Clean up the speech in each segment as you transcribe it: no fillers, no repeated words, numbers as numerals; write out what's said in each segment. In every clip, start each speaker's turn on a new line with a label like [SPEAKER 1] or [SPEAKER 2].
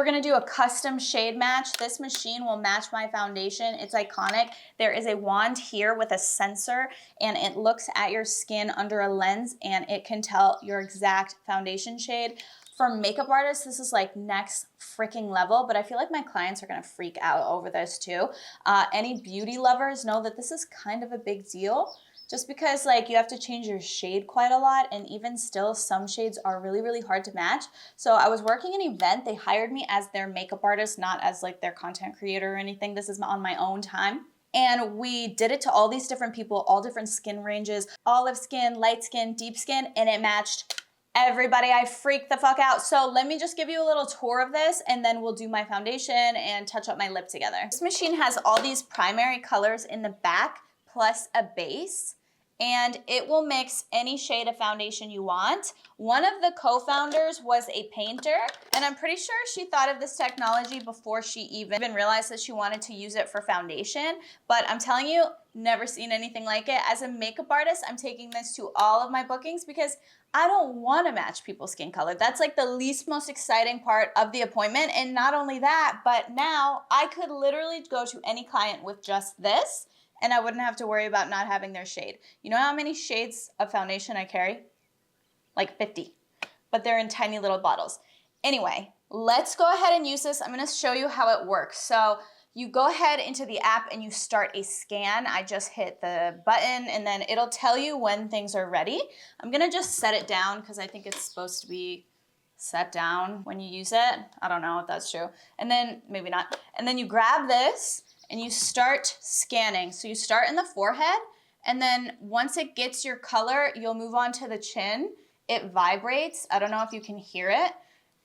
[SPEAKER 1] we're gonna do a custom shade match. This machine will match my foundation. It's iconic. There is a wand here with a sensor, and it looks at your skin under a lens, and it can tell your exact foundation shade. For makeup artists, this is like next freaking level, but I feel like my clients are gonna freak out over this too. Any beauty lovers know that this is kind of a big deal, just because like you have to change your shade quite a lot, and even still some shades are really, really hard to match. So I was working an event, they hired me as their makeup artist, not as like their content creator or anything. This is on my own time. And we did it to all these different people, all different skin ranges, olive skin, light skin, deep skin, and it matched everybody. I freaked the fuck out. So let me just give you a little tour of this, and then we'll do my foundation and touch up my lip together. This machine has all these primary colors in the back, plus a base, and it will mix any shade of foundation you want. One of the co-founders was a painter, and I'm pretty sure she thought of this technology before she even realized that she wanted to use it for foundation. But I'm telling you, never seen anything like it. As a makeup artist, I'm taking this to all of my bookings because I don't want to match people's skin color. That's like the least most exciting part of the appointment. And not only that, but now I could literally go to any client with just this, and I wouldn't have to worry about not having their shade. You know how many shades of foundation I carry? Like 50, but they're in tiny little bottles. Anyway, let's go ahead and use this. I'm gonna show you how it works. So you go ahead into the app and you start a scan. I just hit the button and then it'll tell you when things are ready. I'm gonna just set it down because I think it's supposed to be set down when you use it. I don't know if that's true. And then, maybe not. And then you grab this and you start scanning. So you start in the forehead, and then once it gets your color, you'll move on to the chin. It vibrates. I don't know if you can hear it.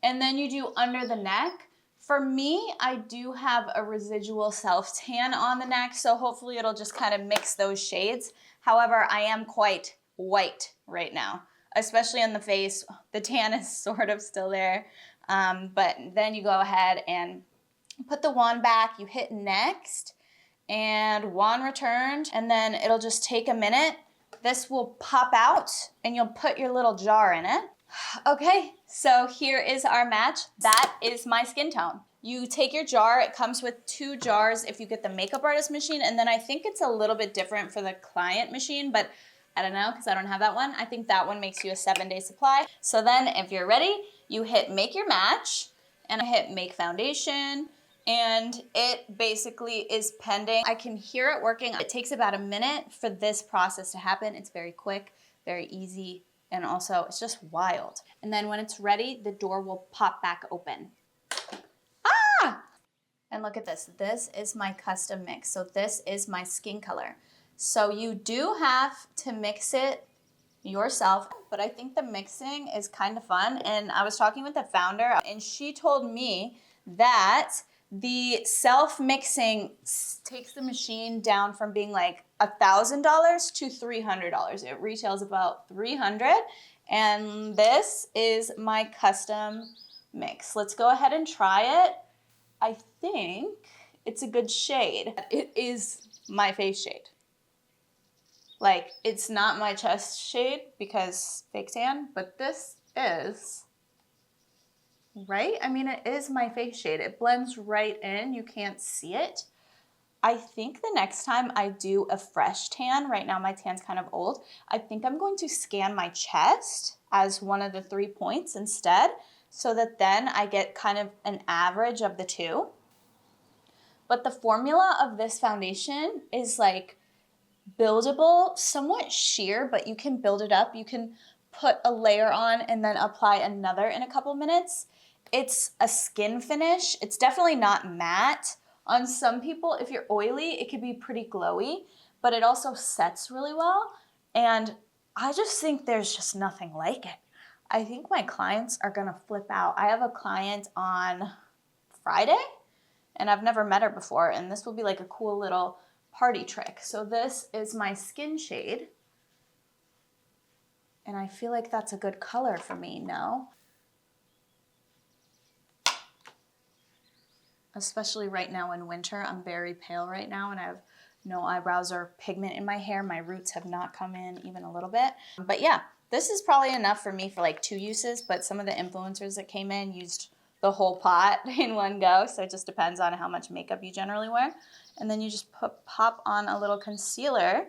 [SPEAKER 1] And then you do under the neck. For me, I do have a residual self-tan on the neck, so hopefully it'll just kind of mix those shades. However, I am quite white right now, especially in the face. The tan is sort of still there. But then you go ahead and put the wand back, you hit next, and wand returned, and then it'll just take a minute. This will pop out, and you'll put your little jar in it. Okay, so here is our match. That is my skin tone. You take your jar, it comes with 2 jars if you get the makeup artist machine, and then I think it's a little bit different for the client machine, but I don't know because I don't have that one. I think that one makes you a 7-day supply. So then if you're ready, you hit make your match, and I hit make foundation, and it basically is pending. I can hear it working. It takes about a minute for this process to happen. It's very quick, very easy, and also it's just wild. And then when it's ready, the door will pop back open. Ah! And look at this. This is my custom mix. So this is my skin color. So you do have to mix it yourself, but I think the mixing is kind of fun. And I was talking with the founder, and she told me that the self-mixing takes the machine down from being like $1,000 to $300. It retails about $300, and this is my custom mix. Let's go ahead and try it. I think it's a good shade. It is my face shade. Like, it's not my chest shade because fake tan, but this is, right? I mean, it is my face shade. It blends right in. You can't see it. I think the next time I do a fresh tan, right now my tan's kind of old, I think I'm going to scan my chest as one of the 3 points instead, so that then I get kind of an average of the 2. But the formula of this foundation is like buildable, somewhat sheer, but you can build it up. You can put a layer on and then apply another in a couple minutes. It's a skin finish. It's definitely not matte. On some people, if you're oily, it could be pretty glowy, but it also sets really well. And I just think there's just nothing like it. I think my clients are gonna flip out. I have a client on Friday, and I've never met her before, and this will be like a cool little party trick. So this is my skin shade, and I feel like that's a good color for me, no? Especially right now in winter. I'm very pale right now, and I have no eyebrows or pigment in my hair. My roots have not come in even a little bit. But yeah, this is probably enough for me for like 2 uses, but some of the influencers that came in used the whole pot in one go, so it just depends on how much makeup you generally wear. And then you just pop on a little concealer,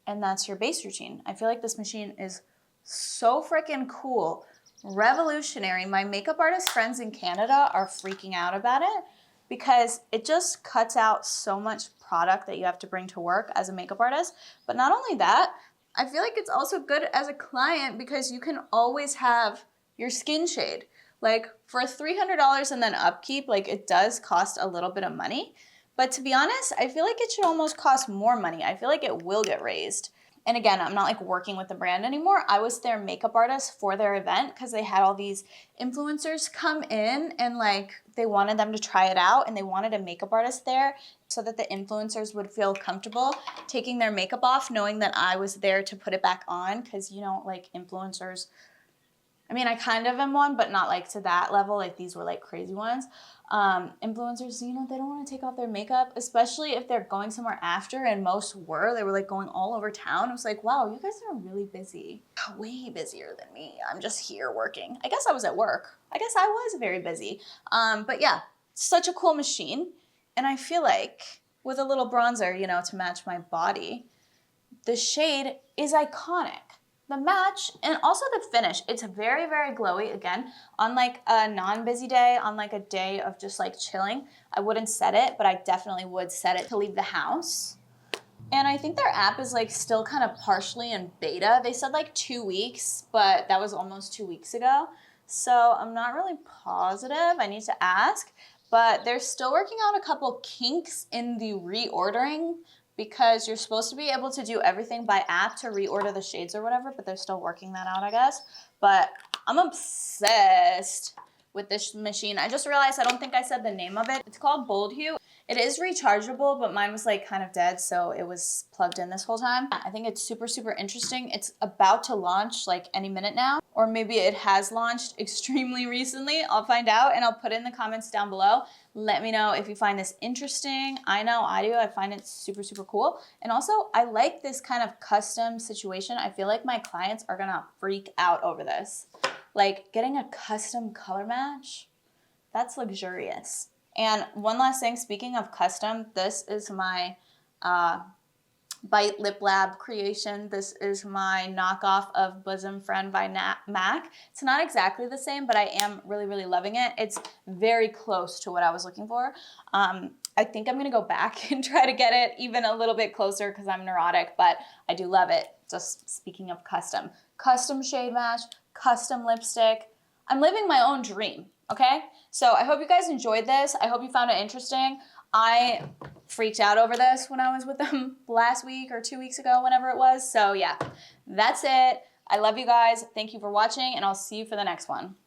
[SPEAKER 1] and that's your base routine. I feel like this machine is so freaking cool, revolutionary. My makeup artist friends in Canada are freaking out about it because it just cuts out so much product that you have to bring to work as a makeup artist. But not only that, I feel like it's also good as a client because you can always have your skin shade. Like for $300 and then upkeep, like it does cost a little bit of money. But to be honest, I feel like it should almost cost more money. I feel like it will get raised. And again, I'm not like working with the brand anymore. I was their makeup artist for their event because they had all these influencers come in and like they wanted them to try it out and they wanted a makeup artist there so that the influencers would feel comfortable taking their makeup off, knowing that I was there to put it back on because, you know, like influencers, I mean, I kind of am one, but not like to that level. Like these were like crazy ones. Influencers, you know, they don't want to take off their makeup, especially if they're going somewhere after, and most were. They were like going all over town. It was like, wow, you guys are really busy. Way busier than me. I'm just here working. I guess I was at work. I guess I was very busy. But yeah, such a cool machine. And I feel like with a little bronzer, you know, to match my body, the shade is iconic. The match and also the finish, it's very, very glowy. Again, on like a non-busy day, on like a day of just like chilling, I wouldn't set it, but I definitely would set it to leave the house. And I think their app is like still kind of partially in beta. They said like 2 weeks, but that was almost 2 weeks ago. So I'm not really positive. I need to ask, but they're still working out a couple kinks in the reordering because you're supposed to be able to do everything by app to reorder the shades or whatever, but they're still working that out, I guess. But I'm obsessed with this machine. I just realized I don't think I said the name of it. It's called BoldHue. It is rechargeable, but mine was like kind of dead, so it was plugged in this whole time. I think it's super, super interesting. It's about to launch like any minute now, or maybe it has launched extremely recently. I'll find out and I'll put it in the comments down below. Let me know if you find this interesting. I know I do. I find it super, super cool. And also, I like this kind of custom situation. I feel like my clients are gonna freak out over this. Like getting a custom color match, that's luxurious. And one last thing, speaking of custom, this is my Bite Lip Lab creation. This is my knockoff of Bosom Friend by MAC. It's not exactly the same, but I am really, really loving it. It's very close to what I was looking for. I think I'm gonna go back and try to get it even a little bit closer because I'm neurotic, but I do love it. Just speaking of custom. Custom shade match, custom lipstick. I'm living my own dream, okay? So I hope you guys enjoyed this. I hope you found it interesting. I freaked out over this when I was with them last week or 2 weeks ago, whenever it was. So yeah, that's it. I love you guys. Thank you for watching, and I'll see you for the next one.